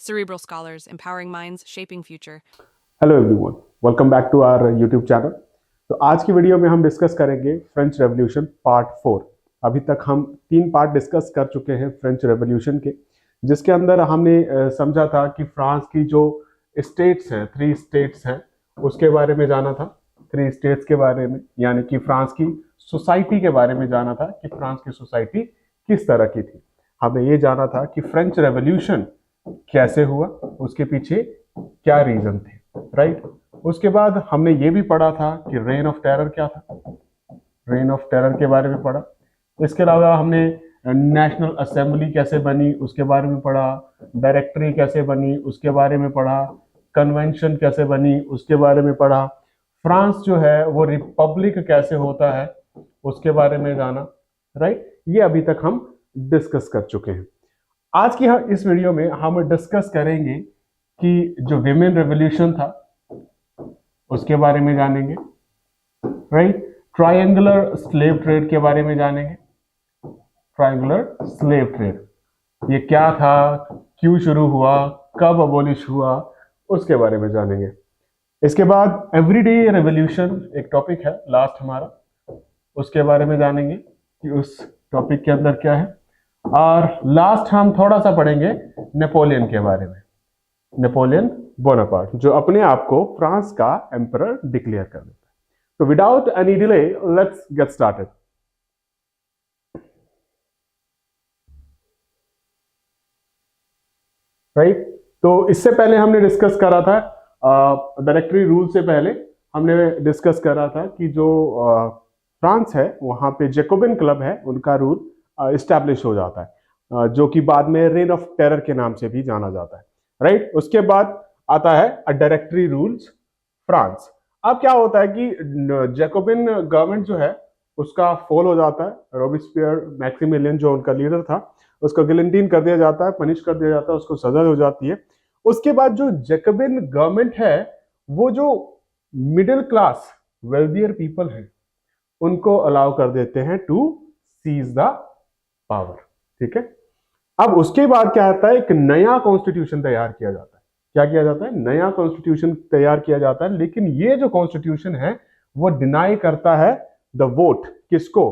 Cerebral Scholars, empowering minds, shaping future. Hello everyone, welcome back to our YouTube channel. तो आज की video में हम डिस्कस करेंगे फ्रेंच रेवोल्यूशन पार्ट 4। अभी तक हम 3 पार्ट डिस्कस कर चुके हैं फ्रेंच रेवोल्यूशन के, जिसके अंदर हमने समझा था कि फ्रांस की जो स्टेट्स हैं, 3 स्टेट्स हैं, उसके बारे में जाना था। 3 स्टेट्स के बारे में, यानी कि फ्रांस की सोसाइटी के बारे में जाना था कि फ्रांस की सोसाइटी किस तरह की थी। हमें ये जाना था कि फ्रेंच रेवोल्यूशन कैसे हुआ, उसके पीछे क्या रीजन थे, राइट। उसके बाद हमने ये भी पढ़ा था कि रेन ऑफ टेरर क्या था, रेन ऑफ टेरर के बारे में पढ़ा। इसके अलावा हमने नेशनल असेंबली कैसे बनी उसके बारे में पढ़ा, डायरेक्टरी कैसे बनी उसके बारे में पढ़ा, कन्वेंशन कैसे बनी उसके बारे में पढ़ा, फ्रांस जो है वो रिपब्लिक कैसे होता है उसके बारे में जाना, राइट। ये अभी तक हम डिस्कस कर चुके हैं। आज की इस वीडियो में हम डिस्कस करेंगे कि जो विमेन रेवोल्यूशन था उसके बारे में जानेंगे, राइट। ट्रायंगुलर स्लेव ट्रेड के बारे में जानेंगे। ट्रायंगुलर स्लेव ट्रेड ये क्या था, क्यों शुरू हुआ, कब अबोलिश हुआ, उसके बारे में जानेंगे। इसके बाद एवरीडे रेवोल्यूशन एक टॉपिक है लास्ट हमारा, उसके बारे में जानेंगे कि उस टॉपिक के अंदर क्या है। और लास्ट हम थोड़ा सा पढ़ेंगे नेपोलियन के बारे में, नेपोलियन बोनापार्ट, जो अपने आप को फ्रांस का एम्परर डिक्लेयर कर देता है। तो without any delay let's get started, right. तो इससे पहले हमने डिस्कस करा था, डायरेक्टरी रूल से पहले हमने डिस्कस करा था कि जो फ्रांस है वहां पे जैकोबिन क्लब है, उनका रूल इस्टेब्लिश हो जाता है, जो कि बाद में रेन ऑफ टेरर के नाम से भी जाना जाता है, राइट। उसके बाद आता है डायरेक्टरी रूल्स फ्रांस। अब क्या होता है कि जैकोबिन गवर्नमेंट जो है उसका फॉल हो जाता है। रोबिस्पियर मैक्सिमिलियन जो उनका लीडर था उसको गिलेंटीन कर दिया जाता है, पनिश कर दिया जाता है, उसको सजा हो जाती है। उसके बाद जो जैकोबिन गवर्नमेंट है वो जो मिडिल क्लास वेल्दियर पीपल है उनको अलाउ कर देते हैं टू सीज द पावर, ठीक है। अब उसके बाद क्या आता है, एक नया कॉन्स्टिट्यूशन तैयार किया जाता है। क्या किया जाता है, नया कॉन्स्टिट्यूशन तैयार किया जाता है। लेकिन ये जो कॉन्स्टिट्यूशन है वो डिनाई करता है द वोट, किसको,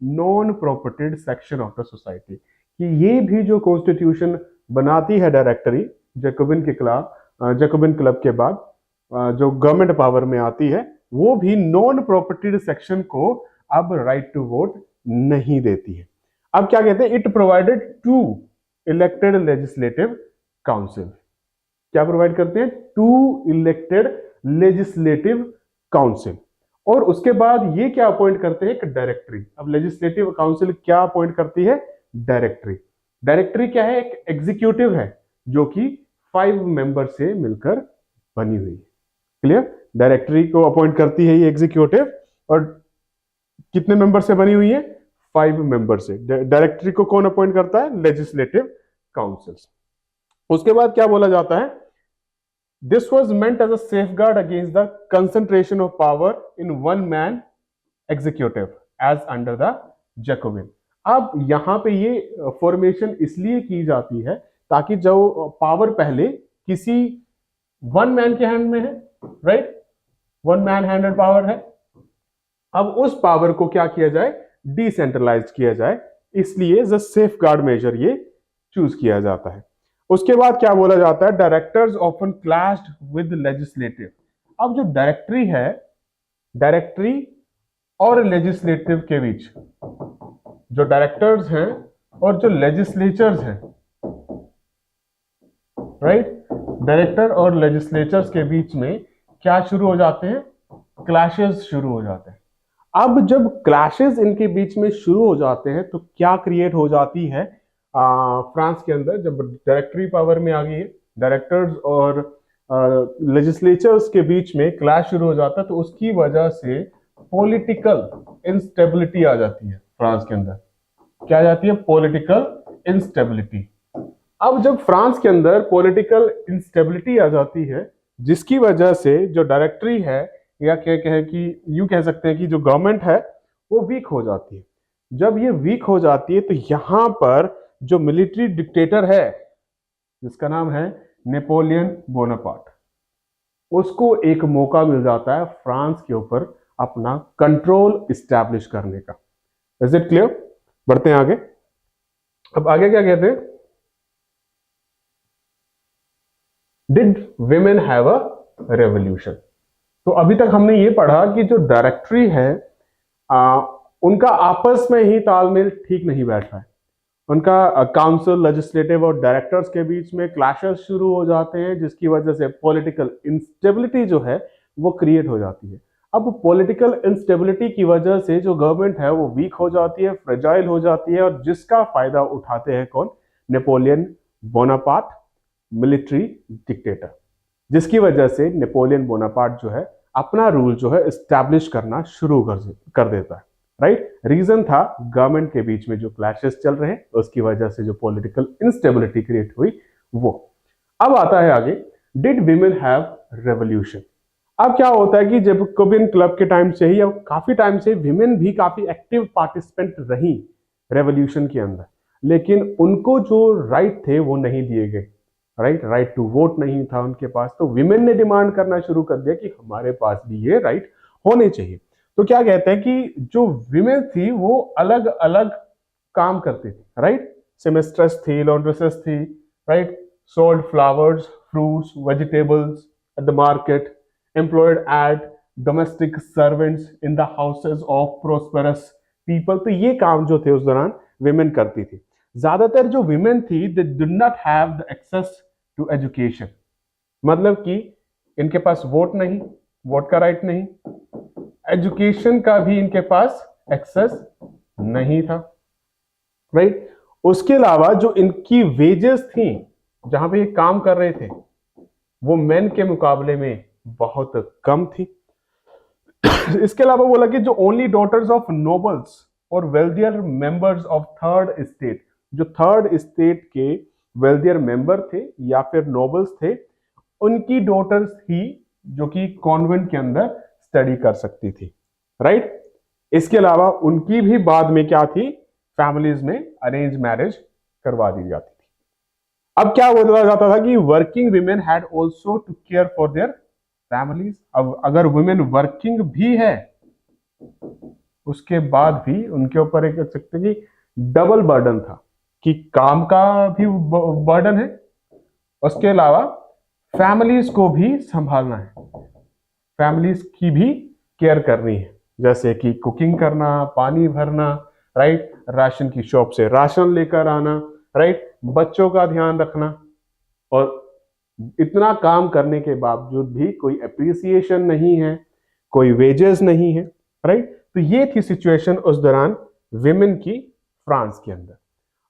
non propertied section of the society, कि ये भी जो कॉन्स्टिट्यूशन बनाती है डायरेक्टरी जैकोबिन के खिलाफ, जैकोबिन क्लब के बाद जो गवर्नमेंट पावर में आती है, वो भी नॉन प्रॉपर्टीड सेक्शन को अब राइट टू वोट नहीं देती है। अब क्या कहते हैं, it provided to elected legislative council. क्या प्रोवाइड करते हैं, टू इलेक्टेड लेजिस्लेटिव काउंसिल। और उसके बाद ये क्या अपॉइंट करते हैं, एक डायरेक्टरी। अब लेजिस्लेटिव काउंसिल क्या अपॉइंट करती है, डायरेक्टरी। डायरेक्टरी क्या है, एक एग्जीक्यूटिव है जो कि 5 मेंबर से मिलकर बनी हुई है, क्लियर। डायरेक्टरी को अपॉइंट करती है ये एग्जीक्यूटिव, और कितने मेंबर से बनी हुई है, 5 मेंबर से। डायरेक्टरी को कौन अपॉइंट करता है, लेजिस्लेटिव काउंसिल। उसके बाद क्या बोला जाता है, this was meant as a safeguard against the concentration of power in one man executive as under the Jacobin. अब यहां पे ये फॉर्मेशन इसलिए की जाती है ताकि जो पावर पहले किसी वन मैन के हैंड में है, right, one man handed power है, अब उस पावर को क्या किया जाए, डिसेंट्रलाइज किया जाए। इसलिए द सेफ गार्ड मेजर ये चूज किया जाता है। उसके बाद क्या बोला जाता है, directors often clashed with legislative. अब जो डायरेक्टरी है, डायरेक्टरी और लेजिस्लेटिव के बीच, जो डायरेक्टर्स हैं और जो लेजिस्लेचर्स हैं, राइट, डायरेक्टर और लेजिस्लेचर्स के बीच में क्या शुरू हो जाते हैं, क्लैशेस शुरू हो जाते हैं। अब जब क्लैशेस इनके बीच में शुरू हो जाते हैं तो क्या क्रिएट हो जाती है फ्रांस के अंदर, जब डायरेक्टरी पावर में आ गई है, डायरेक्टर्स और लेजिस्लेचर्स के बीच में क्लैश शुरू हो जाता है, तो उसकी वजह से पॉलिटिकल इंस्टेबिलिटी आ जाती है फ्रांस के अंदर। क्या आ जाती है, पॉलिटिकल इंस्टेबिलिटी। अब जब फ्रांस के अंदर पॉलिटिकल इंस्टेबिलिटी आ जाती है, जिसकी वजह से जो डायरेक्टरी है, या क्या कहें कि यूं कह सकते हैं कि जो गवर्नमेंट है वो वीक हो जाती है। जब ये वीक हो जाती है तो यहां पर जो मिलिट्री डिक्टेटर है जिसका नाम है नेपोलियन बोनापार्ट, उसको एक मौका मिल जाता है फ्रांस के ऊपर अपना कंट्रोल इस्टेब्लिश करने का। Is it clear? बढ़ते हैं आगे। अब आगे क्या कहते हैं, did women have a revolution. तो अभी तक हमने ये पढ़ा कि जो डायरेक्टरी है उनका आपस में ही तालमेल ठीक नहीं बैठ रहा है। उनका काउंसिल, लेजिस्लेटिव और डायरेक्टर्स के बीच में क्लैशेस शुरू हो जाते हैं, जिसकी वजह से पॉलिटिकल इंस्टेबिलिटी जो है वो क्रिएट हो जाती है। अब पॉलिटिकल इंस्टेबिलिटी की वजह से जो गवर्नमेंट है वो वीक हो जाती है, फ्रेजाइल हो जाती है, और जिसका फायदा उठाते हैं कौन? नेपोलियन बोनापार्ट, मिलिट्री डिक्टेटर, जिसकी वजह से नेपोलियन बोनापार्ट जो है अपना रूल जो है एस्टैब्लिश करना शुरू कर देता है। राइट? रीजन था गवर्नमेंट के बीच में जो क्लैशेस चल रहे हैं, उसकी वजह से जो पॉलिटिकल इंस्टेबिलिटी क्रिएट हुई वो। अब आता है आगे, डिड विमेन हैव रेवोल्यूशन। अब क्या होता है कि जैकोबिन क्लब के टाइम से ही, अब काफी टाइम से विमेन भी काफी एक्टिव पार्टिसिपेंट रही रेवोल्यूशन के अंदर, लेकिन उनको जो राइट थे वो नहीं दिए गए। राइट टू वोट नहीं था उनके पास। तो विमेन ने डिमांड करना शुरू कर दिया कि हमारे पास भी ये राइट होने चाहिए। तो क्या कहते हैं कि जो विमेन थी वो अलग अलग काम करती थी। राइट? सेमेस्ट्रेस थी, लॉन्ड्रेसेस थी, right, sold flowers, fruits, vegetables at the market, employed at domestic servants in the houses of prosperous people. तो ये काम जो थे उस दौरान विमेन करती थी। ज्यादातर जो विमेन थी they did not have the access to education, मतलब कि इनके पास वोट नहीं, वोट का राइट नहीं, एजुकेशन का भी इनके पास एक्सेस नहीं था। राइट? उसके अलावा जो इनकी वेजेस थी जहां पे ये काम कर रहे थे वो मेन के मुकाबले में बहुत कम थी। इसके अलावा बोला कि जो ओनली डॉटर्स ऑफ नोबल्स और wealthier members of third state, जो थर्ड स्टेट के वेल्दियर मेंबर थे या फिर नोबल्स थे, उनकी डॉटर्स ही जो कि कॉन्वेंट के अंदर स्टडी कर सकती थी। राइट? इसके अलावा उनकी भी बाद में क्या थी, फैमिलीज में अरेंज मैरिज करवा दी जाती थी। अब क्या बोला जाता था कि working women had also to care for their families. अब अगर वुमेन वर्किंग भी है उसके बाद भी उनके ऊपर एक कह सकते हैं कि डबल बर्डन था, कि काम का भी बर्डन है, उसके अलावा फैमिलीज को भी संभालना है, फैमिलीज की भी केयर करनी है, जैसे कि कुकिंग करना, पानी भरना, राइट, राशन की शॉप से राशन लेकर आना, राइट, बच्चों का ध्यान रखना। और इतना काम करने के बावजूद भी कोई अप्रिसिएशन नहीं है, कोई वेजेस नहीं है। राइट? तो ये थी सिचुएशन उस दौरान विमेन की फ्रांस के अंदर।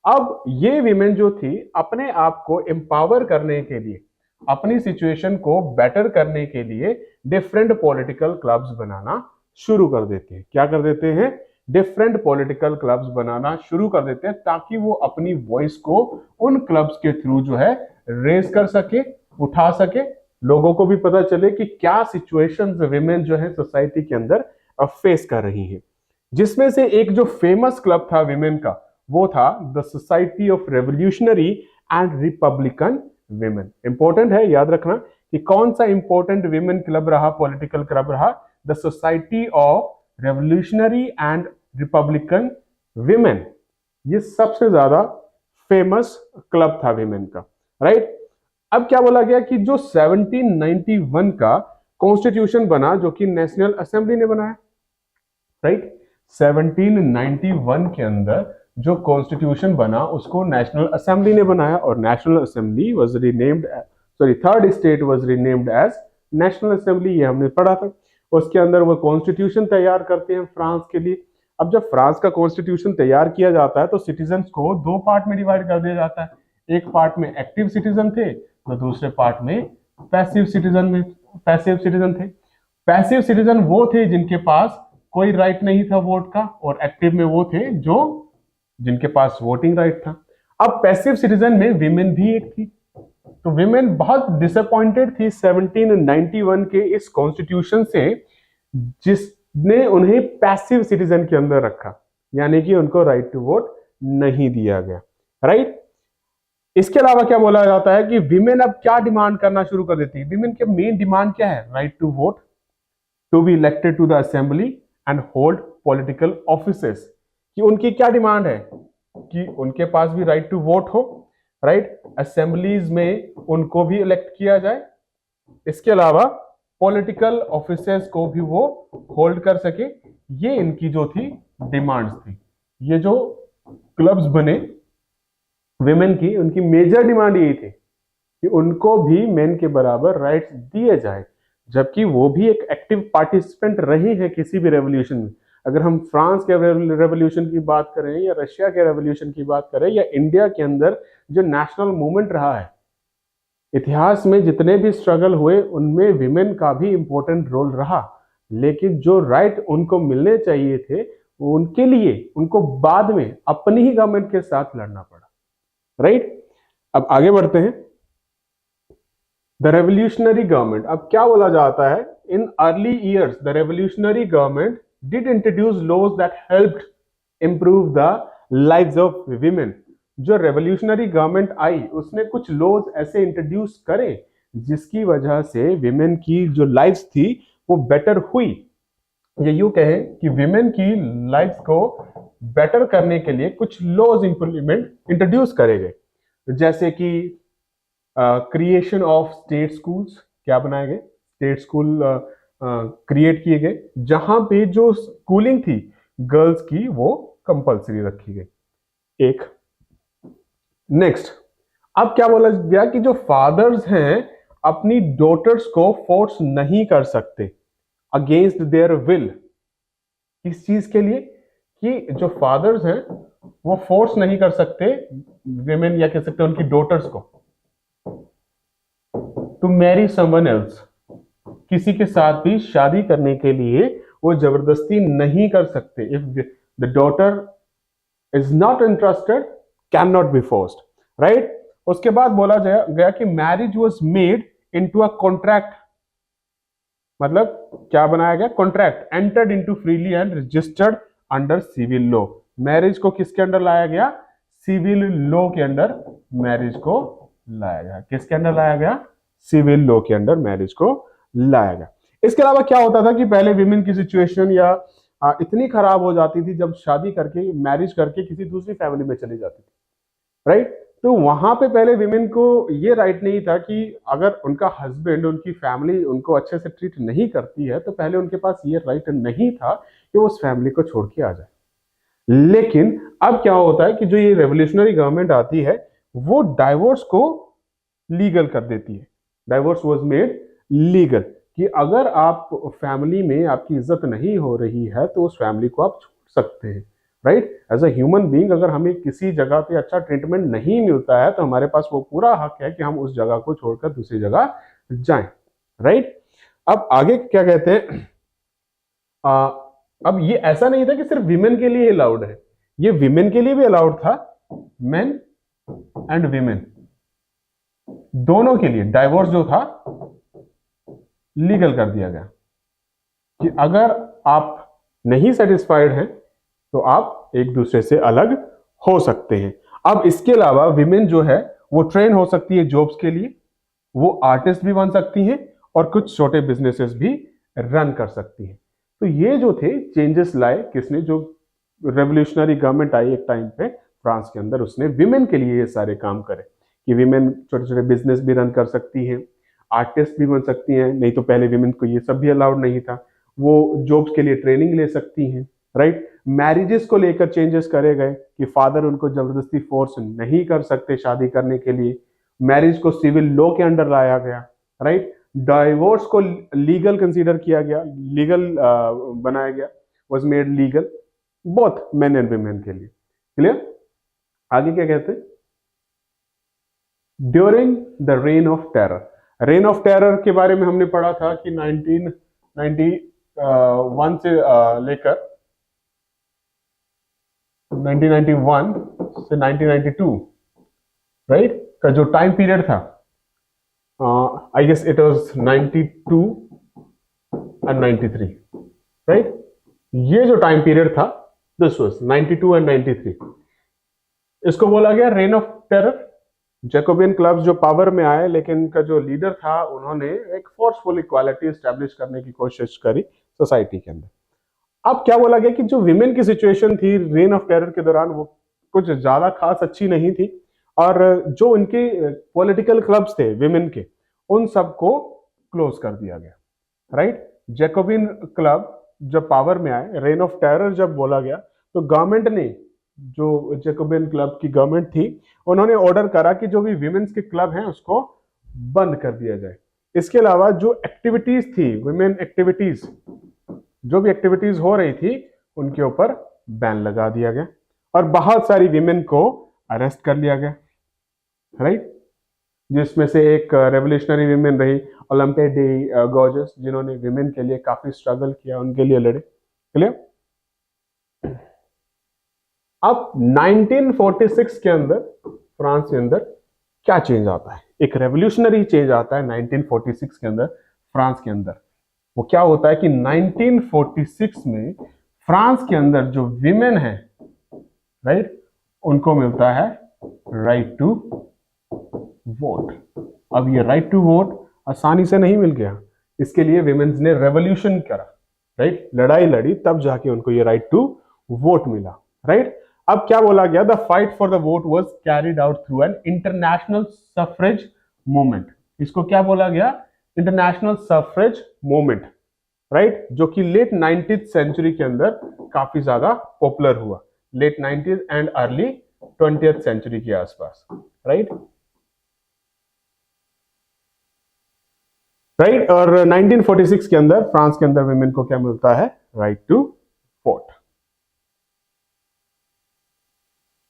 अब ये विमेन जो थी अपने आप को एम्पावर करने के लिए, अपनी सिचुएशन को बेटर करने के लिए डिफरेंट पॉलिटिकल क्लब्स बनाना शुरू कर देते हैं। क्या कर देते हैं? डिफरेंट पॉलिटिकल क्लब्स बनाना शुरू कर देते हैं, ताकि वो अपनी वॉइस को उन क्लब्स के थ्रू जो है रेज कर सके, उठा सके, लोगों को भी पता चले कि क्या सिचुएशंस विमेन जो है सोसाइटी के अंदर फेस कर रही है। जिसमें से एक जो फेमस क्लब था विमेन का वो था the society of revolutionary and Republican women. Important है, याद रखना कि कौन सा इंपॉर्टेंट विमेन क्लब रहा, पॉलिटिकल क्लब रहा, the society of revolutionary and Republican women. ये सबसे ज्यादा फेमस क्लब था विमेन का। राइट? अब क्या बोला गया कि जो 1791 का कॉन्स्टिट्यूशन बना, जो कि नेशनल असेंबली ने बनाया। राइट? 1791 के अंदर जो कॉन्स्टिट्यूशन बना उसको नेशनल असेंबली ने बनाया, और National Assembly was renamed, sorry, third state was renamed as National Assembly. ये हमने पढ़ा था। उसके अंदर वो कॉन्स्टिट्यूशन तैयार करते हैं फ्रांस के लिए। अब जब फ्रांस का कॉन्स्टिट्यूशन तैयार किया जाता है तो सिटीजन्स को दो पार्ट में डिवाइड कर दिया जाता है। एक पार्ट में एक्टिव सिटीजन थे, तो दूसरे पार्ट में पैसिव सिटीजन थे। पैसिव सिटीजन वो थे जिनके पास कोई राइट नहीं था वोट का, और एक्टिव में वो थे जो जिनके पास वोटिंग राइट था। अब पैसिव सिटीजन में विमेन भी एक थी। तो विमेन बहुत डिसअपॉइंटेड थी 1791 के इस कॉन्स्टिट्यूशन से, जिसने उन्हें पैसिव सिटीजन के अंदर रखा, यानी कि उनको राइट टू वोट नहीं दिया गया। राइट? इसके अलावा क्या बोला जाता है कि विमेन अब क्या डिमांड करना शुरू कर देती है। विमेन के मेन डिमांड क्या है? Right to vote, to be elected to the assembly and hold political offices. कि उनकी क्या डिमांड है कि उनके पास भी राइट टू वोट हो, राइट, असेंबलीज में उनको भी इलेक्ट किया जाए, इसके अलावा पॉलिटिकल ऑफिसेस को भी वो होल्ड कर सके। ये इनकी जो थी डिमांड्स थी। ये जो क्लब्स बने विमेन की, उनकी मेजर डिमांड यही थी कि उनको भी मेन के बराबर राइट्स दिए जाए, जबकि वो भी एक एक्टिव पार्टिसिपेंट रही है किसी भी रेवोल्यूशन में। अगर हम फ्रांस के रेवोल्यूशन की बात करें या रशिया के रेवोल्यूशन की बात करें या इंडिया के अंदर जो नेशनल मूवमेंट रहा है, इतिहास में जितने भी स्ट्रगल हुए उनमें विमेन का भी इंपॉर्टेंट रोल रहा। लेकिन जो राइट उनको मिलने चाहिए थे उनके लिए उनको बाद में अपनी ही गवर्नमेंट के साथ लड़ना पड़ा, राइट। अब आगे बढ़ते हैं। द रेवोल्यूशनरी गवर्नमेंट, अब क्या बोला जाता है, in early years the revolutionary government did introduce laws that helped improve the lives of women. जो रेवोल्यूशनरी गवर्नमेंट आई उसने कुछ लॉज ऐसे इंट्रोड्यूस करे जिसकी वजह से विमेन की जो लाइव्स थी वो बेटर हुई। ये यूं कहें कि विमेन की लाइव्स को बेटर करने के लिए कुछ लॉज इंट्रोड्यूस करे गए, जैसे कि क्रिएशन ऑफ स्टेट स्कूल्स। क्या बनाए गए? स्टेट स्कूल क्रिएट किए गए, जहां पे जो स्कूलिंग थी गर्ल्स की वो कंपलसरी रखी गई। एक नेक्स्ट, अब क्या बोला गया कि जो फादर्स हैं अपनी डॉटर्स को फोर्स नहीं कर सकते अगेंस्ट देयर विल। किस चीज के लिए? कि जो फादर्स हैं वो फोर्स नहीं कर सकते विमेन या कह सकते उनकी डॉटर्स को टू मैरी समवन एल्स। किसी के साथ भी शादी करने के लिए वो जबरदस्ती नहीं कर सकते। If the daughter is not interested can not be forced, right. उसके बाद बोला गया कि marriage was made into a contract. मतलब क्या बनाया गया? Contract entered into freely and registered under civil law. Marriage को किसके अंडर लाया गया? सिविल लॉ के अंडर मैरिज को लाया गया। किसके अंडर लाया गया? सिविल लॉ के अंडर मैरिज को लाया गया। इसके अलावा क्या होता था कि पहले विमेन की सिचुएशन या इतनी खराब हो जाती थी जब शादी करके मैरिज करके किसी दूसरी फैमिली में चली जाती थी, राइट। तो वहां पे पहले विमेन को ये राइट नहीं था कि अगर उनका हस्बैंड उनकी फैमिली उनको अच्छे से ट्रीट नहीं करती है तो पहले उनके पास ये राइट नहीं था कि वो उस फैमिली को छोड़ के आ जाए। लेकिन अब क्या होता है कि जो ये रेवोल्यूशनरी गवर्नमेंट आती है वो डाइवोर्स को लीगल कर देती है। डाइवोर्स वाज मेड लीगल कि अगर आप फैमिली में आपकी इज्जत नहीं हो रही है तो उस फैमिली को आप छोड़ सकते हैं, right. As a human being अगर हमें किसी जगह पे अच्छा ट्रीटमेंट नहीं मिलता है तो हमारे पास वो पूरा हक है कि हम उस जगह को छोड़कर दूसरी जगह जाएं, राइट। अब आगे क्या कहते हैं, अब ये ऐसा नहीं था कि सिर्फ विमेन के लिए अलाउड है, ये विमेन के लिए भी अलाउड था। मेन एंड विमेन दोनों के लिए डाइवोर्स जो था लीगल कर दिया गया कि अगर आप नहीं सेटिस्फाइड हैं तो आप एक दूसरे से अलग हो सकते हैं। अब इसके अलावा विमेन जो है वो ट्रेन हो सकती है जॉब्स के लिए, वो आर्टिस्ट भी बन सकती हैं और कुछ छोटे बिजनेसेस भी रन कर सकती हैं। तो ये जो थे चेंजेस लाए किसने? जो रेवोल्यूशनरी गवर्नमेंट आई एक टाइम पे फ्रांस के अंदर, उसने विमेन के लिए ये सारे काम करे कि विमेन छोटे छोटे बिजनेस भी रन कर सकती हैं, आर्टिस्ट भी बन सकती हैं। नहीं तो पहले विमेन को ये सब भी अलाउड नहीं था। वो जॉब्स के लिए ट्रेनिंग ले सकती हैं, राइट। मैरिजेस को लेकर चेंजेस करे गए कि फादर उनको जबरदस्ती फोर्स नहीं कर सकते शादी करने के लिए। मैरिज को सिविल लॉ के अंडर लाया गया, राइट। डाइवोर्स को लीगल कंसीडर किया गया, लीगल बनाया गया, was made legal both men and women के लिए। क्लियर? आगे क्या कहते हैं? During the rain of terror. Rain of terror के बारे में हमने पढ़ा था कि 1991 से लेकर 1991 से 1992, राइट, का जो टाइम पीरियड था, I guess it was 92 and 93, right. ये जो टाइम पीरियड था दिस वाज 92 एंड 93। इसको बोला गया reign of terror. Jacobin clubs जो पावर में आए, लेकिन इनका जो लीडर था उन्होंने एक फोर्सफुल इक्वालिटी स्टैब्लिश करने की कोशिश करी सोसाइटी के अंदर। अब क्या बोला गया कि जो विमेन की सिचुएशन थी रेन ऑफ टेरर के दौरान, वो कुछ ज्यादा खास अच्छी नहीं थी, और जो इनके पॉलिटिकल क्लब्स थे विमेन के, उन सबको क्लोज कर दिया गया, राइट। जैकोबिन क्लब जब पावर में आए, रेन ऑफ टेरर जब बोला गया, तो गवर्नमेंट ने, जो जैकोबिन क्लब की गवर्नमेंट थी, उन्होंने ऑर्डर करा कि जो भी विमेन्स के क्लब हैं उसको बंद कर दिया जाए। इसके अलावा जो एक्टिविटीज थी, विमेन एक्टिविटीज, जो भी एक्टिविटीज हो रही थी, उनके ऊपर बैन लगा दिया गया, और बहुत सारी विमेन को अरेस्ट कर लिया गया, राइट। जिसमें से एक रेवोल्यूशनरी विमेन रही ओलंपिया डी गॉर्जस, जिन्होंने विमेन के लिए काफी स्ट्रगल किया, उनके लिए लड़े। क्लियर। अब 1946 के अंदर फ्रांस के अंदर क्या चेंज आता है? एक रेवोल्यूशनरी चेंज आता है 1946 के अंदर फ्रांस के अंदर। वो क्या होता है कि 1946 में फ्रांस के अंदर जो विमेन है, राइट, उनको मिलता है राइट टू वोट। अब ये राइट टू वोट आसानी से नहीं मिल गया, इसके लिए विमेन्स ने रेवोल्यूशन करा, राइट, लड़ाई लड़ी, तब जाके उनको ये राइट टू वोट मिला, राइट। अब क्या बोला गया? The fight for the vote was carried out through an international suffrage movement. इसको क्या बोला गया? इंटरनेशनल सफरेज मूवमेंट, राइट, जो कि लेट 19th सेंचुरी के अंदर काफी ज्यादा पॉपुलर हुआ, late 19th and early 20th century के आसपास, राइट, राइट। और 1946 के अंदर फ्रांस के अंदर विमेन को क्या मिलता है? Right to vote.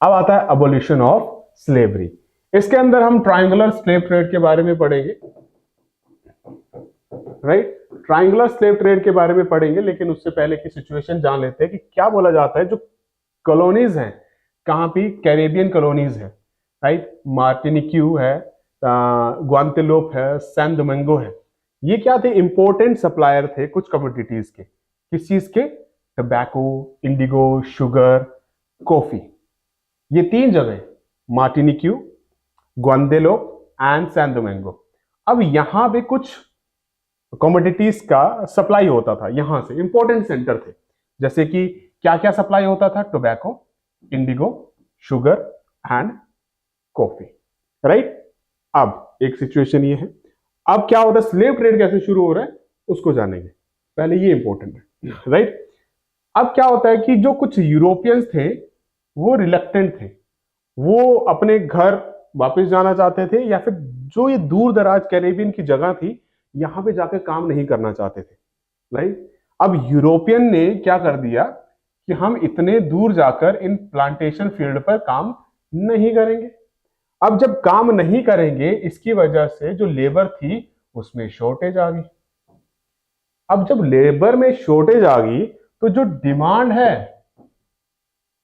अब आता है अबोलिशन ऑफ स्लेवरी। इसके अंदर हम ट्रायंगुलर स्लेव ट्रेड के बारे में पढ़ेंगे, राइट, ट्रायंगुलर स्लेव ट्रेड के बारे में पढ़ेंगे, लेकिन उससे पहले की सिचुएशन जान लेते हैं कि क्या बोला जाता है। जो कॉलोनीज हैं, कहां भी कैरेबियन कॉलोनीज है, राइट, मार्टिनिक्यू है, ग्वांतेलोप है, सैन डोमिंगो है, ये क्या थे? इंपोर्टेंट सप्लायर थे कुछ कमोडिटीज के। किस चीज के? Tobacco, Indigo, sugar, coffee. ये तीन जगह, मार्टिनिक्यू, ग्वांदेलोप एंड सैन डोमिंगो। अब यहां पे कुछ कमोडिटीज का सप्लाई होता था, यहां से इंपॉर्टेंट सेंटर थे। जैसे कि क्या क्या सप्लाई होता था? Tobacco, Indigo, sugar and coffee, right. अब एक सिचुएशन ये है, अब क्या होता है, स्लेव ट्रेड कैसे शुरू हो रहा है उसको जानेंगे, पहले ये इंपॉर्टेंट है, राइट। अब क्या होता है कि जो कुछ यूरोपियंस थे वो रिलक्टेंट थे, वो अपने घर वापस जाना चाहते थे, या फिर जो ये दूर दराज कैरेबियन की जगह थी यहां पे जाकर काम नहीं करना चाहते थे, राइट। अब यूरोपियन ने क्या कर दिया कि हम इतने दूर जाकर इन प्लांटेशन फील्ड पर काम नहीं करेंगे। अब जब काम नहीं करेंगे, इसकी वजह से जो लेबर थी उसमें शॉर्टेज आ गई। अब जब लेबर में शॉर्टेज आ गई, तो जो डिमांड है,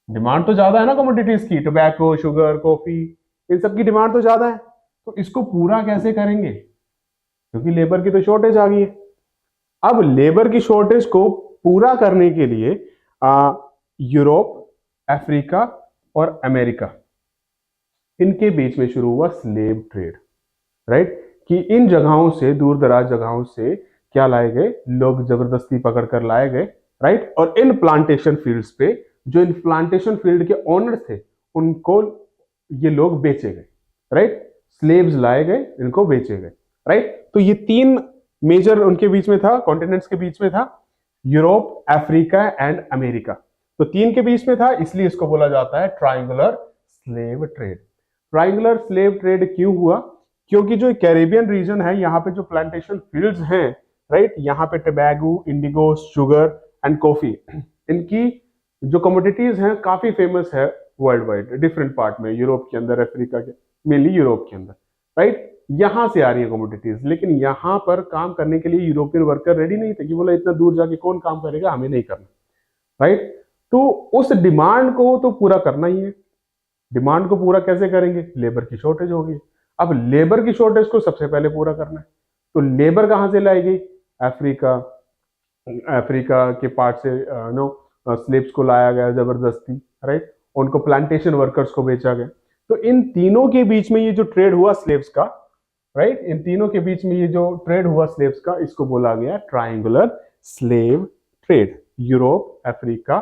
डिमांड तो ज्यादा है ना कमोडिटीज की, टोबैको, शुगर, कॉफी, इन सब की डिमांड तो ज्यादा है, तो इसको पूरा कैसे करेंगे? क्योंकि लेबर की तो शॉर्टेज आ गई है। अब लेबर की शॉर्टेज को पूरा करने के लिए यूरोप, अफ्रीका और अमेरिका, इनके बीच में शुरू हुआ स्लेव ट्रेड, राइट, कि इन जगहों से, दूर दराज जगहों से क्या लाए गए? लोग जबरदस्ती पकड़कर लाए गए, राइट। और इन प्लांटेशन फील्ड्स पे जो इन प्लांटेशन फील्ड के ओनर्स थे उनको ये लोग बेचे गए, राइट, स्लेव्स लाए गए, इनको बेचे गए, राइट। तो ये तीन मेजर उनके बीच में था, कॉन्टिनेंट्स के बीच में था, यूरोप, अफ्रीका एंड अमेरिका। तो तीन के बीच में था, इसलिए इसको बोला जाता है triangular slave trade. Triangular slave trade क्यों हुआ? क्योंकि जो कैरेबियन रीजन है, यहाँ पे जो प्लांटेशन फील्ड्स हैं, राइट, यहाँ पे tobacco, Indigo, sugar and coffee, इनकी जो कमोडिटीज हैं काफी फेमस है वर्ल्ड वाइड, डिफरेंट पार्ट में, यूरोप के अंदर, अफ्रीका के, मेनली यूरोप के अंदर, राइट। यहां से आ रही है कमोडिटीज, लेकिन यहां पर काम करने के लिए यूरोपियन वर्कर रेडी नहीं थे, कि बोला इतना दूर जाके कौन काम करेगा, हमें नहीं करना, राइट। तो उस डिमांड को तो पूरा करना ही है। डिमांड को पूरा कैसे करेंगे? लेबर की शॉर्टेज होगी। अब लेबर की शॉर्टेज को सबसे पहले पूरा करना है, तो लेबर कहां से लाई गई? अफ्रीका के पार्ट से नो स्लेव्स को लाया गया जबरदस्ती, राइट, उनको प्लांटेशन वर्कर्स को बेचा गया। तो इन तीनों के बीच में ये जो ट्रेड हुआ स्लेव्स का, राइट, इन तीनों के बीच में ये जो ट्रेड हुआ स्लेव्स का, इसको बोला गया triangular slave trade, Europe, Africa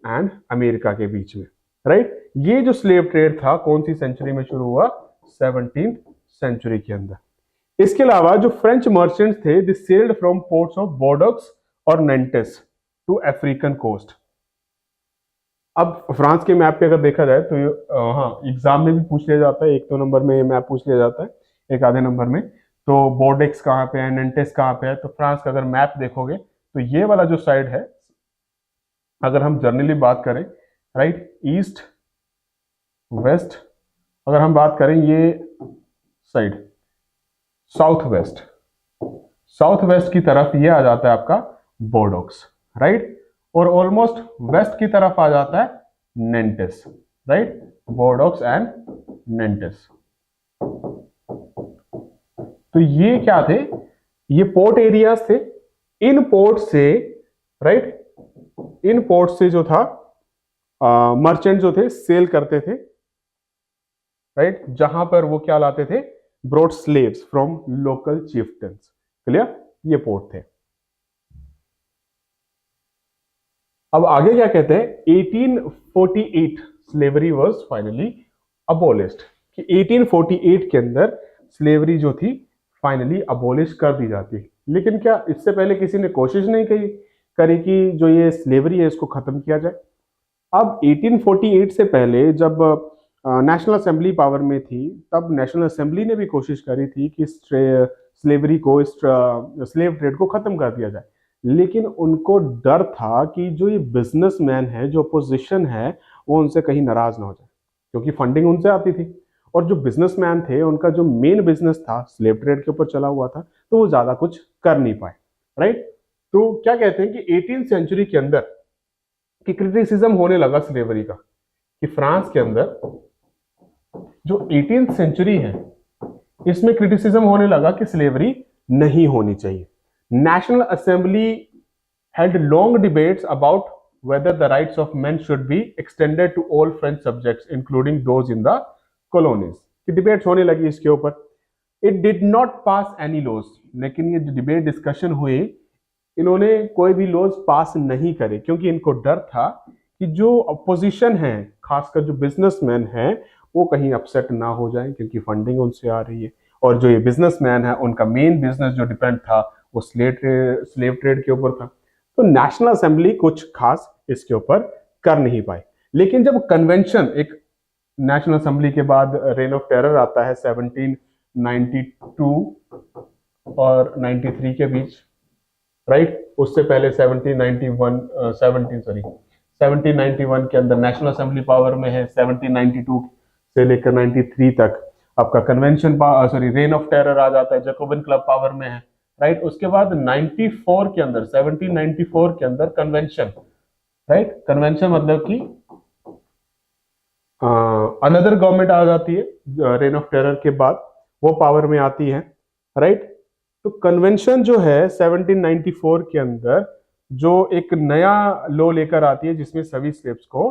and America के बीच में, राइट। ये जो स्लेव ट्रेड था कौन सी सेंचुरी में शुरू हुआ? 17th सेंचुरी के अंदर। इसके अलावा जो फ्रेंच मर्चेंट्स थे, दे सेल्ड फ्रॉम पोर्ट्स ऑफ बोर्डोक्स और नेंटेस टू अफ्रीकन कोस्ट। अब फ्रांस के मैप पे अगर देखा जाए तो हाँ, एग्जाम में भी पूछ लिया जाता है, एक दो नंबर में ये मैप पूछ लिया जाता है, एक आधे नंबर में। तो बोर्डेक्स कहाँ पे है, नेंटेस कहाँ पे है, तो फ्रांस का अगर मैप देखोगे तो ये वाला जो साइड है, अगर हम जनरली बात करें, राइट, ईस्ट वेस्ट, अगर हम बात करें ये side south west, south west की तरफ ये आ जाता है आपका बोर्डोक्स, राइट, और ऑलमोस्ट वेस्ट की तरफ आ जाता है नेंटेस, राइट, बोर्डोक्स एंड नेंटेस। तो ये क्या थे? ये पोर्ट एरियाज थे। इन पोर्ट से, राइट, इन पोर्ट से जो था मर्चेंट जो थे सेल करते थे, राइट, जहां पर वो क्या लाते थे? Brought slaves from local chieftains. Clear? ये पोर्ट थे। अब आगे क्या कहते हैं? 1848 स्लेवरी वाज फाइनली अबोलिश्ड, कि 1848 के अंदर स्लेवरी जो थी फाइनली अबोलिश कर दी जाती। लेकिन क्या इससे पहले किसी ने कोशिश नहीं करी कि जो ये स्लेवरी है इसको खत्म किया जाए? अब 1848 से पहले जब नेशनल असेंबली पावर में थी, तब नेशनल असेंबली ने भी कोशिश करी थी कि स्लेवरी को, स्लेव ट्रेड को खत्म कर दिया जाए। लेकिन उनको डर था कि जो ये बिजनेसमैन है, जो अपोजिशन है, वो उनसे कहीं नाराज ना हो जाए, क्योंकि फंडिंग उनसे आती थी। और जो बिजनेसमैन थे उनका जो मेन बिजनेस था स्लेव ट्रेड के ऊपर चला हुआ था, तो वो ज्यादा कुछ कर नहीं पाए, राइट। तो क्या कहते हैं कि 18th सेंचुरी के अंदर कि क्रिटिसिज्म होने लगा स्लेवरी का, कि फ्रांस के अंदर जो 18th सेंचुरी है इसमें क्रिटिसिज्म होने लगा कि स्लेवरी नहीं होनी चाहिए। National assembly held long debates about whether the rights of men should be extended to all French subjects, including those in the colonies। कि डिबेट्स होने लगी इसके ऊपर। It did not pass any laws, लेकिन ये जो डिबेट डिस्कशन हुई, इन्होंने कोई भी लॉज पास नहीं करे, क्योंकि इनको डर था कि जो अपोजिशन है, खासकर जो बिजनेसमैन है, वो कहीं अपसेट ना हो जाए, क्योंकि फंडिंग उनसे आ रही है। और जो ये बिजनेसमैन है उनका मेन बिजनेस जो डिपेंड था वो स्लेव ट्रेड के ऊपर था। तो नेशनल असेंबली कुछ खास इसके ऊपर कर नहीं पाई। लेकिन जब कन्वेंशन, एक नेशनल असेंबली के बाद रेन ऑफ टेरर आता है 1792 और 93 के बीच, राइट। उससे पहले 1791 के अंदर नेशनल असेंबली पावर में है। 1792 से लेकर 93 तक आपका कन्वेंशन, रेन ऑफ टेरर आ जाता है, जैकोबिन क्लब पावर में है, राइट। उसके बाद 94 के अंदर, 1794 के अंदर कन्वेंशन, राइट। कन्वेंशन मतलब कि अनदर गवर्नमेंट आ जाती है रेन ऑफ टेरर के बाद, वो पावर में आती है, राइट। तो कन्वेंशन जो है 1794 के अंदर जो एक नया लॉ लेकर आती है, जिसमें सभी स्लेव्स को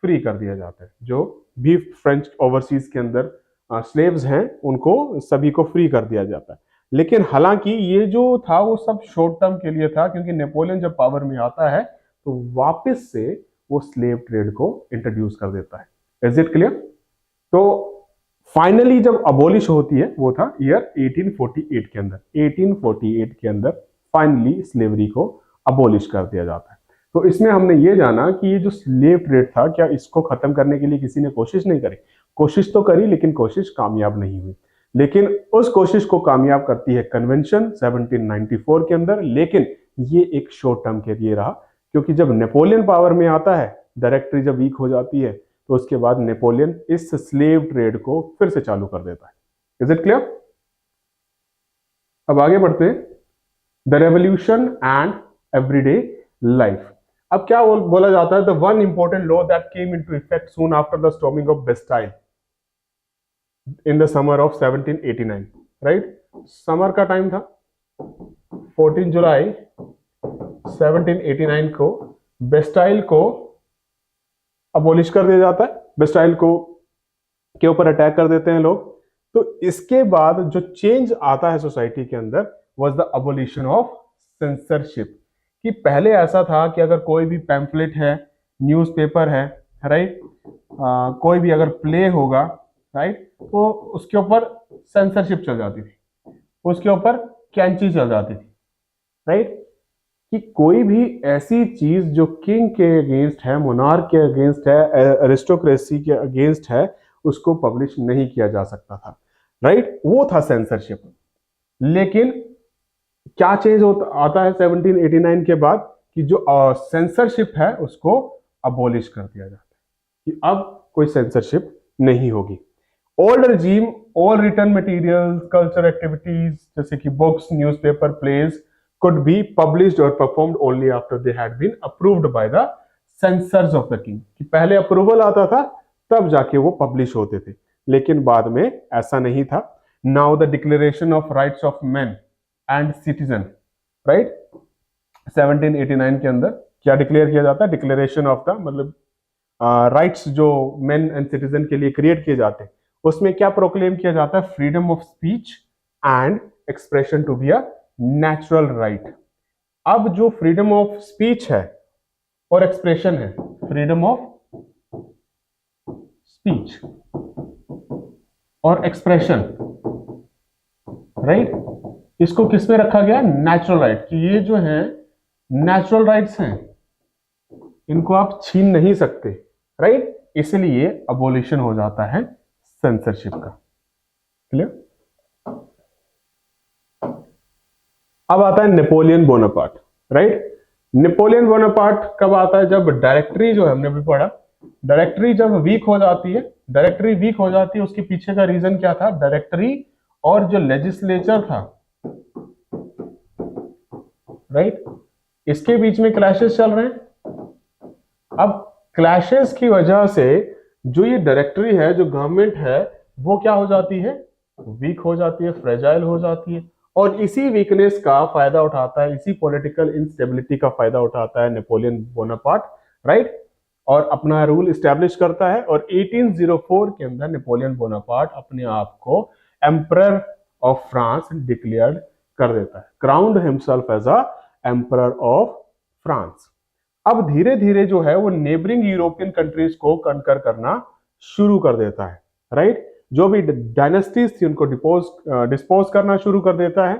फ्री कर दिया जाता है। जो भी फ्रेंच ओवरसीज के अंदर स्लेव्स हैं उनको सभी को फ्री कर दिया जाता है। लेकिन हालांकि ये जो था वो सब शॉर्ट टर्म के लिए था, क्योंकि नेपोलियन जब पावर में आता है तो वापस से वो स्लेव ट्रेड को इंट्रोड्यूस कर देता है। Is it clear? तो फाइनली जब अबोलिश होती है वो था ईयर 1848 के अंदर। 1848 के अंदर फाइनली स्लेवरी को अबोलिश कर दिया जाता है। तो इसमें हमने ये जाना कि ये जो स्लेव ट्रेड था, क्या इसको खत्म करने के लिए किसी ने कोशिश नहीं करी? कोशिश तो करी, लेकिन कोशिश कामयाब नहीं हुई। लेकिन उस कोशिश को कामयाब करती है कन्वेंशन 1794 के अंदर। लेकिन ये एक शॉर्ट टर्म के लिए रहा, क्योंकि जब नेपोलियन पावर में आता है, डायरेक्टरी जब वीक हो जाती है, तो उसके बाद नेपोलियन इस स्लेव ट्रेड को फिर से चालू कर देता है। Is it clear? अब आगे बढ़ते हैं। The revolution and everyday life. अब क्या बोला जाता है? The one important law that came into effect soon after the storming of Bastille in the summer of 1789, right. Summer का टाइम था, 14 जुलाई 1789 को बेस्टाइल को अबोलिश कर दिया जाता है। बेस्टाइल को के ऊपर अटैक कर देते हैं लोग। तो इसके बाद जो चेंज आता है सोसाइटी के अंदर was the abolition of censorship. कि पहले ऐसा था कि अगर कोई भी पैम्फलेट है, न्यूज़पेपर है, राइट, कोई भी अगर प्ले होगा, राइट, तो उसके ऊपर सेंसरशिप चल जाती थी, उसके ऊपर कैंची चल जाती थी, राइट, कि कोई भी ऐसी चीज जो किंग के अगेंस्ट है, मोनार्क के अगेंस्ट है, एरिस्टोक्रेसी के अगेंस्ट है, उसको पब्लिश नहीं किया जा सकता था, राइट, वो था सेंसरशिप। लेकिन क्या चेंज आता है 1789 के बाद कि जो सेंसरशिप है उसको अबोलिश कर दिया जाता है कि अब कोई सेंसरशिप नहीं होगी। Old regime, all written materials, culture activities जैसे कि books, newspaper, plays could be published or performed only after they had been approved by the censors of the king। कि पहले अप्रूवल आता था तब जाके वो पब्लिश होते थे, लेकिन बाद में ऐसा नहीं था। Now the declaration of rights of man and citizen, right, 1789 के अंदर क्या डिक्लेयर किया जाता है? डिक्लेरेशन ऑफ द मतलब राइट्स जो मेन एंड सिटीजन के लिए क्रिएट किए जाते हैं, उसमें क्या प्रोक्लेम किया जाता है? Freedom of speech and expression to be a natural right. अब जो फ्रीडम ऑफ स्पीच है और एक्सप्रेशन है, फ्रीडम ऑफ स्पीच और एक्सप्रेशन, राइट, इसको किसमें रखा गया? Natural right. कि ये जो है नेचुरल राइट्स हैं, इनको आप छीन नहीं सकते, राइट, इसलिए अबोलिशन हो जाता है सेंसरशिप का। क्लियर? अब आता है Napoleon Bonaparte, right. Napoleon Bonaparte कब आता है? जब डायरेक्टरी जो है, हमने भी पढ़ा, डायरेक्टरी जब वीक हो जाती है, डायरेक्टरी वीक हो जाती है, उसके पीछे का रीजन क्या था? डायरेक्टरी और जो लेजिस्लेचर था, राइट, इसके बीच में क्लैशेस चल रहे हैं। अब क्लैशेस की वजह से जो ये डायरेक्टरी है, जो गवर्नमेंट है, वो क्या हो जाती है? वीक हो जाती है, फ्रेजाइल हो जाती है। और इसी वीकनेस का फायदा उठाता है, इसी पॉलिटिकल इंस्टेबिलिटी का फायदा उठाता है नेपोलियन बोनापार्ट, राइट, और अपना रूल इस्टेब्लिश करता है। और 1804 के अंदर नेपोलियन बोनापार्ट अपने आप को एम्परर ऑफ फ्रांस डिक्लेयर कर देता है, crowned himself as a emperor of France. अब धीरे धीरे जो है वो नेबरिंग यूरोपियन कंट्रीज को कंकर करना शुरू कर देता है, राइट, जो भी डायनेस्टीज थी उनको डिस्पोज करना शुरू कर देता है,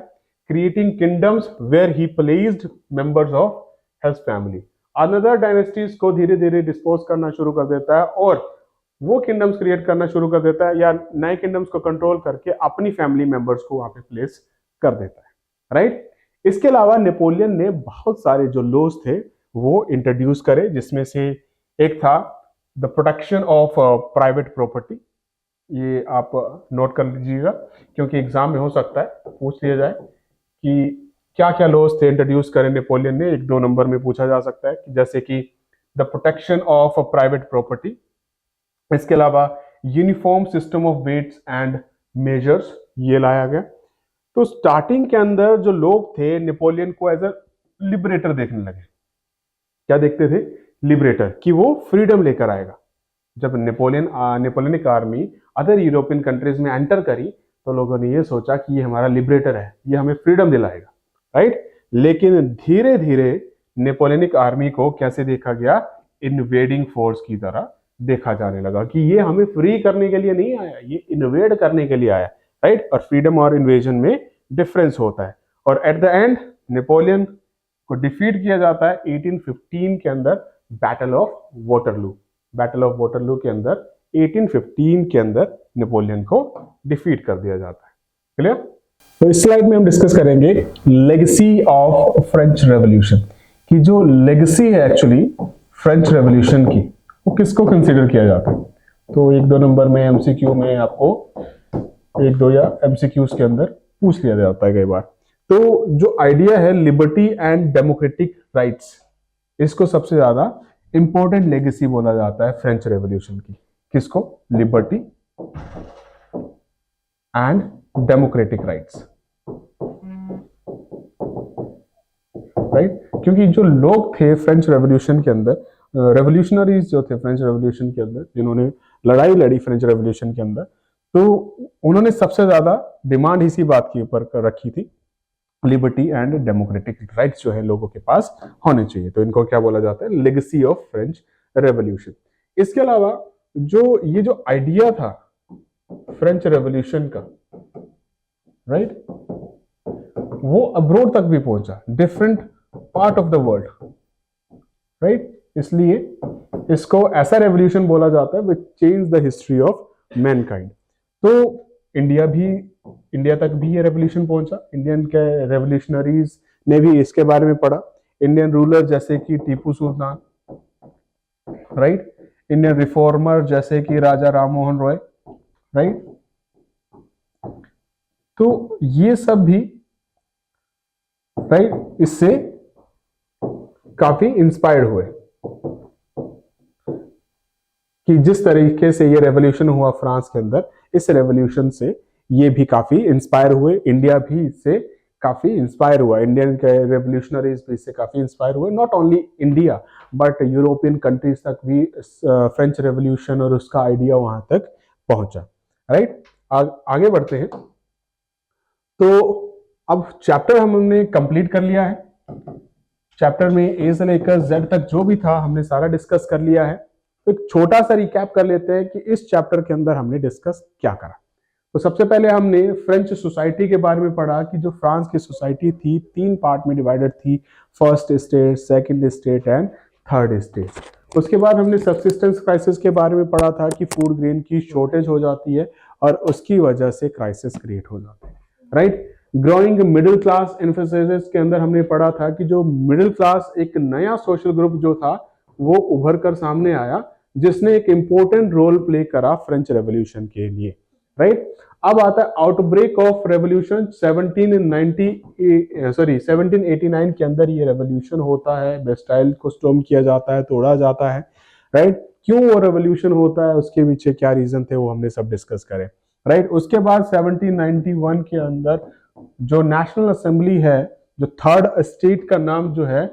creating kingdoms where he placed members of his family. Another dynasties को धीरे धीरे डिस्पोज करना शुरू कर देता है और वो किंगडम्स क्रिएट करना शुरू कर देता है, या नए किंगडम्स को कंट्रोल करके अपनी फैमिली मेंबर्स को वहां पे प्लेस कर देता है, राइट। इसके अलावा नेपोलियन ने बहुत सारे जो लॉज थे वो इंट्रोड्यूस करे, जिसमें से एक था the protection of private property. ये आप नोट कर लीजिएगा क्योंकि एग्जाम में हो सकता है पूछ लिया जाए कि क्या क्या लॉज थे इंट्रोड्यूस करे नेपोलियन ने, 1-2 नंबर में पूछा जा सकता है, जैसे कि the protection of private property. इसके अलावा uniform system of weights and measures, ये लाया गया। तो स्टार्टिंग के अंदर जो लोग थे नेपोलियन को एज अ लिबरेटर देखने लगे। क्या देखते थे? लिबरेटर, कि वो फ्रीडम लेकर आएगा। जब Napoleonic army other European countries में एंटर करी तो लोगों ने ये सोचा कि ये हमारा लिबरेटर है, ये हमें फ्रीडम दिलाएगा, राइट। लेकिन धीरे धीरे नेपोलियनिक आर्मी को कैसे देखा गया? इन्वेडिंग फोर्स की तरह देखा जाने लगा कि ये हमें फ्री करने के लिए नहीं आया, ये इन्वेड करने के लिए आया, राइट। और फ्रीडम और इन्वेजन में डिफरेंस होता है। और एट द एंड नेपोलियन को डिफीट किया जाता है 1815 के अंदर battle of Waterloo. Battle of Waterloo के अंदर 1815 के अंदर नेपोलियन को डिफीट कर दिया जाता है। क्लियर? तो इस स्लाइड में हम डिस्कस करेंगे लेगेसी ऑफ फ्रेंच रेवोल्यूशन, कि जो लेगेसी है एक्चुअली फ्रेंच रेवोल्यूशन की, वो किसको कंसीडर किया जाता है। तो 1-2 नंबर में एमसीक्यू में आपको 1-2 या एमसीक्यूज के अंदर पूछ लिया जाता है कई बार। तो जो आइडिया है लिबर्टी एंड डेमोक्रेटिक राइट्स, इसको सबसे ज्यादा इंपॉर्टेंट लेगेसी बोला जाता है फ्रेंच रेवोल्यूशन की। किसको? Liberty and democratic rights, right. क्योंकि जो लोग थे फ्रेंच रेवोल्यूशन के अंदर, रेवोल्यूशनरीज जो थे फ्रेंच रेवोल्यूशन के अंदर, जिन्होंने लड़ाई लड़ी फ्रेंच रेवोल्यूशन के अंदर, तो उन्होंने सबसे ज्यादा डिमांड इसी बात के ऊपर रखी थी, लिबर्टी एंड डेमोक्रेटिक राइट्स जो है लोगों के पास होने चाहिए। तो इनको क्या बोला जाता है, लेगेसी ऑफ फ्रेंच रेवोल्यूशन। इसके अलावा जो ये जो आइडिया था फ्रेंच रेवोल्यूशन का, राइट, वो अब्रोड तक भी पहुंचा, different part of the world, right. इसलिए इसको ऐसा रेवोल्यूशन बोला जाता है which change the history of Mankind. तो इंडिया तक भी ये रेवोल्यूशन पहुंचा। इंडियन के रेवोल्यूशनरीज ने भी इसके बारे में पढ़ा। इंडियन रूलर जैसे कि Tipu Sultan, right, Indian reformer जैसे कि राजा राम मोहन रॉय, राइट। तो ये सब भी, राइट, इससे काफी इंस्पायर्ड हुए कि जिस तरीके से ये रेवोल्यूशन हुआ फ्रांस के अंदर, इस रेवोल्यूशन से ये भी काफी इंस्पायर हुए। इंडिया भी इससे काफी इंस्पायर हुआ, इंडियन के रेवोल्यूशनरीज भी इससे काफी इंस्पायर हुए। Not only India but European countries तक भी फ्रेंच रेवोल्यूशन और उसका आइडिया वहां तक पहुंचा, राइट। आगे बढ़ते हैं। तो अब चैप्टर हमने कंप्लीट कर लिया है। चैप्टर में ए से लेकर जेड तक जो भी था हमने सारा डिस्कस कर लिया है। तो एक छोटा सा रिकैप कर लेते हैं कि इस चैप्टर के अंदर हमने डिस्कस क्या करा। तो सबसे पहले हमने फ्रेंच सोसाइटी के बारे में पढ़ा कि जो फ्रांस की सोसाइटी थी 3 पार्ट में डिवाइडेड थी, first state, second state and third state. उसके बाद हमने सब्सिस्टेंस क्राइसिस के बारे में पढ़ा था कि फूड ग्रेन की शॉर्टेज हो जाती है और उसकी वजह से क्राइसिस क्रिएट हो जाते हैं, right. Growing middle class emphasis के अंदर हमने पढ़ा था कि जो मिडिल क्लास एक नया सोशल ग्रुप जो था वो उभर कर सामने आया, जिसने एक इंपॉर्टेंट रोल प्ले करा फ्रेंच रेवोल्यूशन के लिए, राइट। अब आता है आउटब्रेक ऑफ रेवोल्यूशन 1789 के अंदर ये रेवोल्यूशन होता है। बेस्टाइल को स्टॉर्म किया जाता है, तोड़ा जाता है, राइट। क्यों वो रेवोल्यूशन होता है, उसके पीछे क्या रीजन थे, वो हमने सब डिस्कस करे, राइट। उसके बाद 1791 के अंदर जो नेशनल असेंबली है, जो थर्ड स्टेट का नाम जो है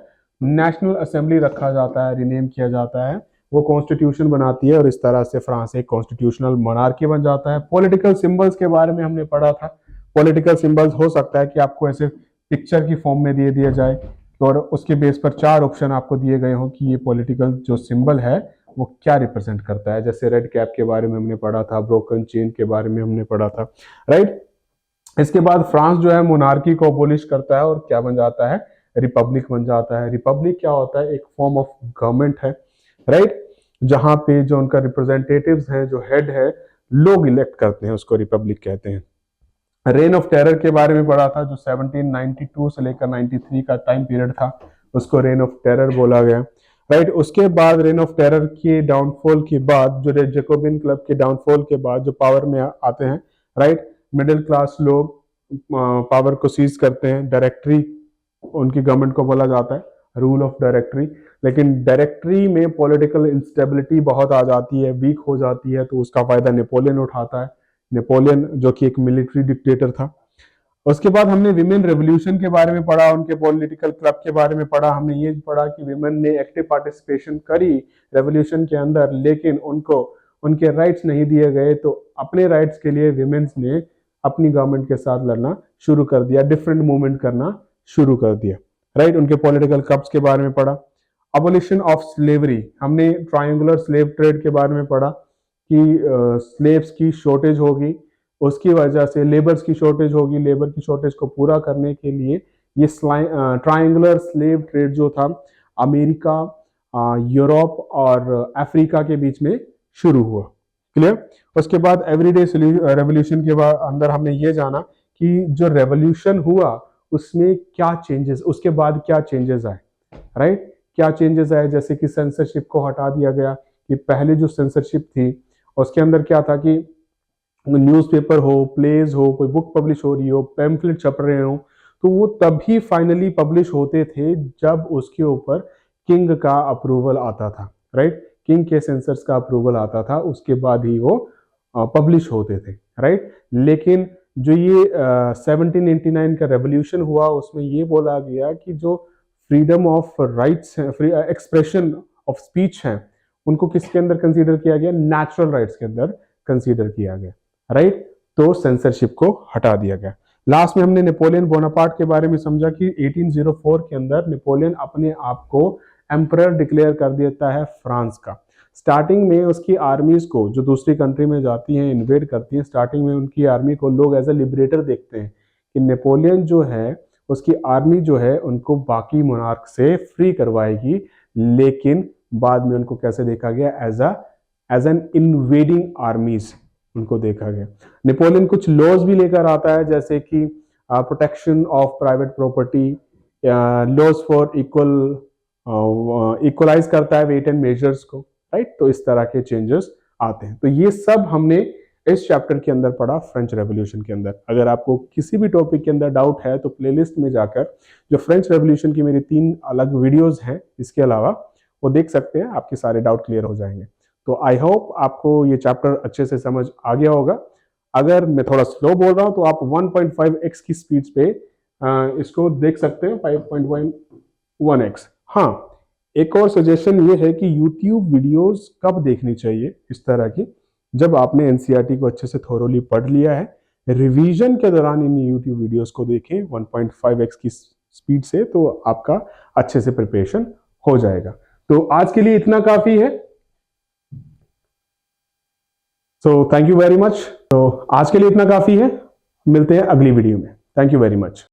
नेशनल असेंबली रखा जाता है, रिनेम किया जाता है, वो कॉन्स्टिट्यूशन बनाती है और इस तरह से फ्रांस एक कॉन्स्टिट्यूशनल मोनार्की बन जाता है। पॉलिटिकल सिंबल्स के बारे में हमने पढ़ा था। पॉलिटिकल सिंबल्स हो सकता है कि आपको ऐसे पिक्चर की फॉर्म में दे दिया जाए और उसके बेस पर 4 ऑप्शन आपको दिए गए हो कि ये पॉलिटिकल जो सिंबल है वो क्या रिप्रेजेंट करता है। जैसे रेड कैप के बारे में हमने पढ़ा था, ब्रोकन चेन के बारे में हमने पढ़ा था, राइट। इसके बाद फ्रांस जो है मोनार्की को अबोलिश करता है और क्या बन जाता है, रिपब्लिक बन जाता है। रिपब्लिक क्या होता है, एक फॉर्म ऑफ गवर्नमेंट है, राइट, जहां पे जो उनका रिप्रेजेंटेटिव्स हैं, जो हेड है, लोग इलेक्ट करते हैं, उसको रिपब्लिक कहते हैं। रेन ऑफ टेरर के बारे में पढ़ा था, जो 1792 से लेकर 93 का टाइम पीरियड था, उसको रेन ऑफ टेरर बोला गया, राइट। उसके बाद रेन ऑफ टेरर के डाउनफॉल के बाद, जो जैकोबिन क्लब के डाउनफॉल के बाद जो पावर में आते हैं, राइट, मिडिल क्लास लोग पावर को सीज करते हैं। डायरेक्टरी उनकी गवर्नमेंट को बोला जाता है, रूल ऑफ डायरेक्टरी। लेकिन डायरेक्टरी में पॉलिटिकल इंस्टेबिलिटी बहुत आ जाती है, वीक हो जाती है, तो उसका फायदा नेपोलियन उठाता है। नेपोलियन जो कि एक मिलिट्री डिक्टेटर था। उसके बाद हमने विमेन रेवोल्यूशन के बारे में पढ़ा, उनके पॉलिटिकल क्लब के बारे में पढ़ा। हमने ये पढ़ा कि विमेन ने एक्टिव पार्टिसिपेशन करी रेवोल्यूशन के अंदर, लेकिन उनको उनके राइट्स नहीं दिए गए। तो अपने राइट्स के लिए विमेन्स ने अपनी गवर्नमेंट के साथ लड़ना शुरू कर दिया, डिफरेंट मूवमेंट करना शुरू कर दिया, राइट। उनके पॉलिटिकल क्लब्स के बारे में पढ़ा। अबोलिशन ऑफ स्लेवरी, हमने ट्रायंगुलर स्लेव ट्रेड के बारे में पढ़ा कि स्लेव्स की शॉर्टेज होगी, उसकी वजह से लेबर्स की शॉर्टेज होगी। लेबर की शॉर्टेज को पूरा करने के लिए ये ट्रायंगुलर स्लेव ट्रेड जो था अमेरिका, यूरोप और अफ्रीका के बीच में शुरू हुआ। क्लियर। उसके बाद एवरीडे रेवोल्यूशन के बाद अंदर हमने ये जाना कि जो रेवोल्यूशन हुआ उसमें क्या चेंजेस, उसके बाद क्या चेंजेस आए, राइट। क्या चेंजेस आए, जैसे कि सेंसरशिप को हटा दिया गया। कि पहले जो सेंसरशिप थी उसके अंदर क्या था कि न्यूज़पेपर हो, प्लेज हो, कोई बुक पब्लिश हो रही हो, पैम्फलेट छप रहे हो, तो वो तभी फाइनली पब्लिश होते थे जब उसके ऊपर किंग का अप्रूवल आता था, राइट। किंग के सेंसर्स का अप्रूवल आता था, उसके बाद ही वो पब्लिश होते थे, राइट। लेकिन जो ये 1789 का रेवोल्यूशन हुआ उसमें ये बोला गया कि जो फ्रीडम ऑफ राइट्स है, एक्सप्रेशन ऑफ स्पीच है, उनको किसके अंदर कंसीडर किया गया? नेचुरल राइट्स के अंदर कंसीडर किया गया, राइट। तो सेंसरशिप को हटा दिया गया। लास्ट में हमने नेपोलियन बोनापार्ट के बारे में समझा कि 1804 के अंदर नेपोलियन अपने आप को एम्परर डिक्लेयर कर देता है फ्रांस का। स्टार्टिंग में उसकी आर्मीज को, जो दूसरी कंट्री में जाती हैं, इन्वेड करती हैं, स्टार्टिंग में उनकी आर्मी को लोग एज ए लिबरेटर देखते हैं कि नेपोलियन जो है, उसकी आर्मी जो है उनको बाकी मोनार्क से फ्री करवाएगी, लेकिन बाद में उनको कैसे देखा गया? एज एन इन्वेडिंग आर्मीज उनको देखा गया। नेपोलियन कुछ लॉज भी लेकर आता है, जैसे कि protection of private property, laws for equalize करता है वेट एंड मेजर्स को, राइट। तो इस तरह के चेंजेस आते हैं। तो ये सब हमने इस चैप्टर के अंदर पढ़ा, फ्रेंच रेवोल्यूशन के अंदर। अगर आपको किसी भी टॉपिक के अंदर डाउट है तो प्लेलिस्ट में जाकर जो फ्रेंच रेवोल्यूशन की मेरी 3 अलग वीडियोस हैं इसके अलावा, वो देख सकते हैं, आपके सारे डाउट क्लियर हो जाएंगे। तो आई होप आपको ये चैप्टर अच्छे से समझ आ गया होगा। अगर मैं थोड़ा स्लो बोल रहा हूं तो आप 1.5x की स्पीड पे इसको देख सकते हैं, 5.1x। हाँ, एक और सजेशन ये है कि YouTube वीडियोस कब देखनी चाहिए इस तरह की, जब आपने एनसीईआरटी को अच्छे से थोरोली पढ़ लिया है। रिवीजन के दौरान इन YouTube वीडियोस को देखें 1.5x की स्पीड से, तो आपका अच्छे से प्रिपरेशन हो जाएगा। तो आज के लिए इतना काफी है। So thank you very much. तो आज के लिए इतना काफी है, मिलते हैं अगली वीडियो में। Thank you very much.